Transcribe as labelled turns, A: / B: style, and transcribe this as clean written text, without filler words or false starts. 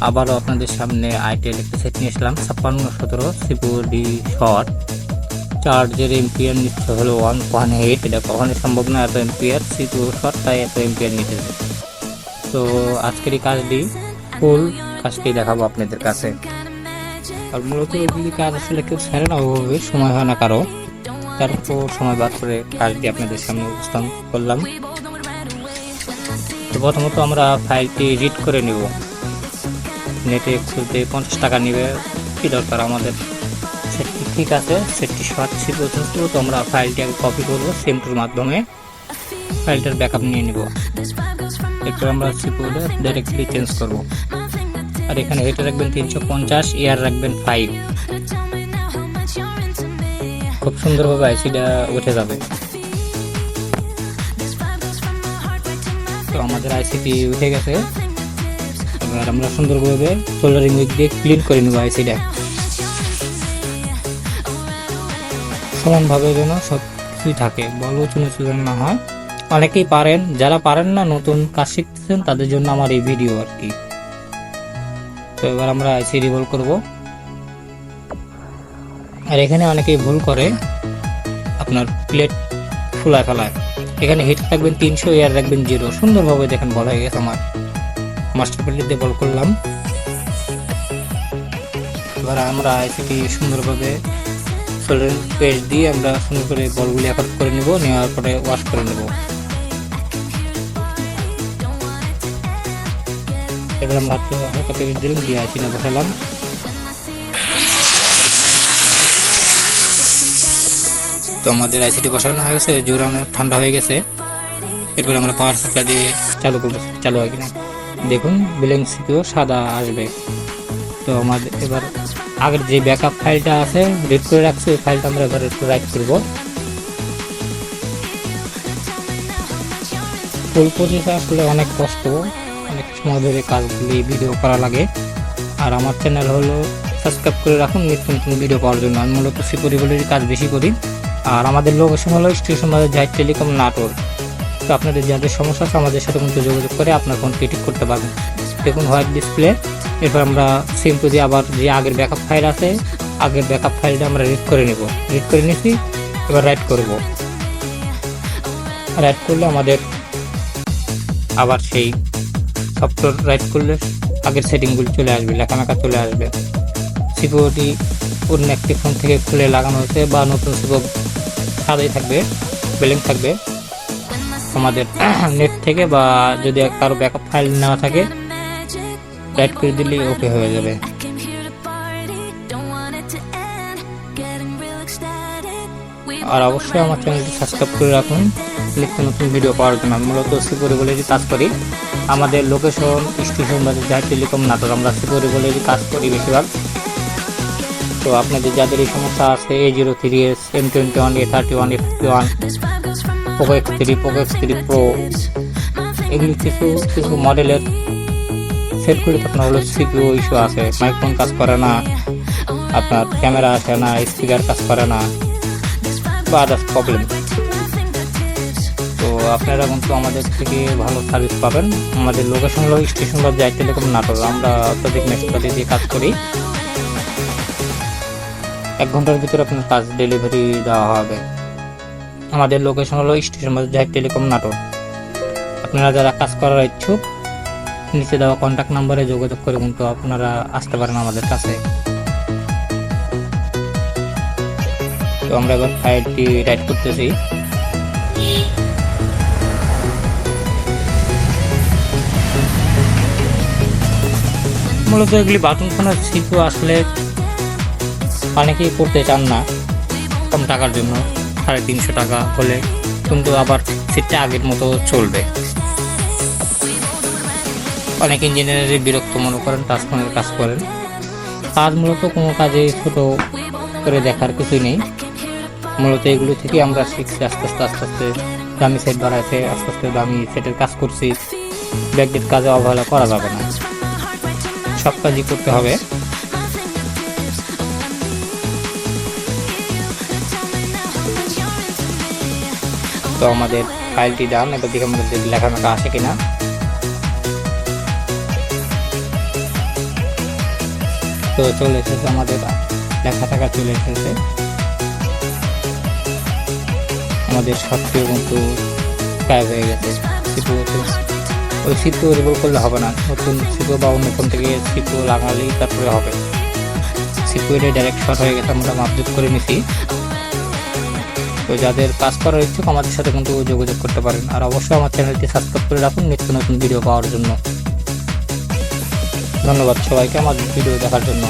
A: আবারও আপনাদের সামনে আইটেল একটা সেট নিয়ে আসলাম 5617 সিপিইউ শর্ট। চার্জের এম্পিয়ার নিচ্ছে হলো 1.8। এটা কখনোই সম্ভব না এত এম্পিয়ার, সিপিইউ শর্ট তাই এত এম্পিয়ার নিতে হবে। তো আজকের এই কাজটি ফুল কাজটি দেখাবো আপনাদের কাছে। আর মূলত এগুলি কাজ আসলে কেউ ছাড়ে না, ওভাবে সময় হয় না কারো, তারপর সময় বাদ করে কাজটি আপনাদের সামনে উপস্থাপন করলাম। তো প্রথমত আমরা ফাইলটি রিড করে নিব। নেটে খুলতে 50 টাকা নেবে, কি দরকার, আমাদের সেটটি ঠিক আছে, সেটটি শর্ট ছিল পর্যন্ত। তো আমরা ফাইলটি আগে কপি করব সিমটুর মাধ্যমে, ফাইলটার ব্যাকআপ নিয়ে নিব। এরপর আমরা সিপিইউটা ডাইরেক্টলি চেঞ্জ করব। আর এখানে হেডে রাখবেন 350, এয়ার রাখবেন 5। খুব সুন্দরভাবে আইসিটা উঠে যাবে। তো আমাদের আইসিটি উঠে গেছে। এবার আমরা সুন্দরভাবে সোল্ডারিং উইক দিয়ে ক্লিন করে নেব আইসিটা, সমানভাবে যেন সব কিছুই থাকে, বল উঁচু নিচু যেন না হয়। অনেকেই পারেন, যারা পারেন না, নতুন কাজ শিখতেছেন, তাদের জন্য আমার এই ভিডিও আর কি। তো এবার আমরা আইসি রিভলভ করব। আর এখানে অনেকেই ভুল করে আপনার প্লেট ফুলায় ফেলায়। এখানে হিট রাখবেন 300, এয়ার রাখবেন 0। সুন্দরভাবে দেখেন বল হয়ে গেছে। আমার মাস্টার প্লেট দিয়ে বল করলাম। এবার আমরা আইসিটি সুন্দরভাবে সোল্ডারিং পেস্ট দিয়ে আমরা সুন্দর করে বলগুলি একত্র করে নেব, নেওয়ার পরে ওয়াশ করে নেব। এবার আমরা হালকা পেস্ট দিলাম, দিয়ে আইসিটা বসালাম। তো আমাদের আইসিটি বসানো হয়ে গেছে, জোর অনেক ঠান্ডা হয়ে গেছে। এরপরে আমরা পাওয়ার সাপ্লাই দিয়ে চালু করবো, চালু হয় কিনা দেখুন। ব্ল্যাঙ্ক সিপিইউ সাদা আসবে। তো আমাদের এবার আগের যে ব্যাকআপ ফাইলটা আছে রিড করে রাখছি, ওই ফাইলটা আমরা এবার একটু রাইট করবো। ফুল প্রসেসে আসলে অনেক কষ্ট, অনেক সময় ধরে কাজগুলি ভিডিও করা লাগে। আর আমার চ্যানেল হলো সাবস্ক্রাইব করে রাখুন নিত্য নতুন ভিডিও পাওয়ার জন্য। আমি মূলত সিকিউরিটি কাজ বেশি করি। আর আমাদের লোকেশন হলো স্টেশন বাজার জাহিদ টেলিকম নাটোর। তো আপনাদের যাদের সমস্যা আছে আমাদের সাথে কিন্তু যোগাযোগ করে আপনার ফোনটি ঠিক করতে পারবেন। দেখুন হোয়াইট ডিসপ্লে। এরপর আমরা সিমটু দিয়ে আবার যে আগের ব্যাকআপ ফাইল আছে, আগের ব্যাকআপ ফাইলটা আমরা রিড করে নেব। রিড করে নিয়েছি, এবার রাইট করব। রাইট করলে আমাদের আবার সেই সফটওয়্যার রাইট করলে আগের সেটিংগুলি চলে আসবে, লেখামেখা চলে আসবে। সিকিউরিটি অন্য একটি ফোন থেকে খুলে লাগানো হয়েছে বা নতুন সিপিইউ সাদাই থাকবে, ব্ল্যাঙ্ক থাকবে। আমাদের নেট থেকে বা যদি কারো ব্যাকআপ ফাইল নেওয়া থাকে রাইট করে দিলেই ওকে হয়ে যাবে। আর অবশ্যই আমার চ্যানেলটি সাবস্ক্রাইব করে রাখুন নিত্য নতুন ভিডিও পাওয়ার জন্য। মূলত সিকিউরিটি কাজ করি। আমাদের লোকেশন স্টেশন বাজার জাহিদ টেলিকম নাটোর। আমরা সিকিউরিটি কাজ করি বেশিরভাগ। তো আপনাদের যাদের এই সমস্যা আছে, A03s, M21, A31, A51, Poco X3, Poco X3 Pro, এগুলি কিছু মডেলের সেটগুলি আপনার হলো সিপিইউ ইস্যু আছে, মাইক্রোফোন কাজ করে না, আপনার ক্যামেরা আসে না, স্পিকার কাজ করে না, বা আদার্স প্রবলেম। তো আপনারা কিন্তু আমাদের থেকে ভালো সার্ভিস পাবেন। আমাদের লোকেশন হলো স্টেশন বাজার জাহিদ টেলিকম নাটোর। আমরা অত্যাধিক মেশিনপাতি দিয়ে কাজ করি। 1 ঘন্টার ভিতরে আপনার কাজ ডেলিভারি দেওয়া হবে। আমাদের লোকেশন হলো স্টেশন বাজার জাহিদ টেলিকম নাটোর। আপনারা যারা কাজ করার ইচ্ছুক নিচে দেওয়া কন্ট্যাক্ট নাম্বারে যোগাযোগ করে কিন্তু আপনারা আসতে পারেন আমাদের কাছে। তো আমরা এবার ফাইলটি রাইট করতেছি। মূলত এগুলি বাটন ফোনের সিপিইউ আসলে অনেকেই করতে চান না কম টাকার জন্য, 350 টাকা হলে কিন্তু আবার সেটটা আগের মতো চলবে। অনেক ইঞ্জিনিয়ারই বিরক্ত মনে করেন, টাচ ফোনের কাজ করেন। কাজ মূলত কোনো কাজে ছোট করে দেখার কিছুই নেই। মূলত এগুলো থেকে আমরা শিখছি আস্তে আস্তে দামি সেট বাড়াইছে, আস্তে আস্তে দামি সেটের কাজ করছি। ব্যাকডেট কাজে অবহেলা করা যাবে না, সব কাজই করতে হবে। তো আমাদের ফাইলটি ডান। এবার দেখে আমাদের লেখামেখা আসে কিনা। তো চলে এসেছে আমাদের লেখা টাকা চলে এসেছে। আমাদের সক্রিয় কিন্তু গায়েব হয়ে গেছে। ওই সিপিও রিভলভ করলে হবে না, নতুন সিপিও বা অন্য ফোন থেকে সিপিও লাগালেই তারপরে হবে। সিপিওটা ডাইরেক্ট শর্ট হয়ে গেছে, আমরা আপডেট করে নিছি। তো যাদের কাজ করার ইচ্ছুক আমাদের সাথে কিন্তু যোগাযোগ করতে পারেন। আর অবশ্যই আমার চ্যানেলটি সাবস্ক্রাইব করে রাখুন নিত্য নতুন ভিডিও পাওয়ার জন্য। ধন্যবাদ সবাইকে আমার ভিডিও দেখার জন্য।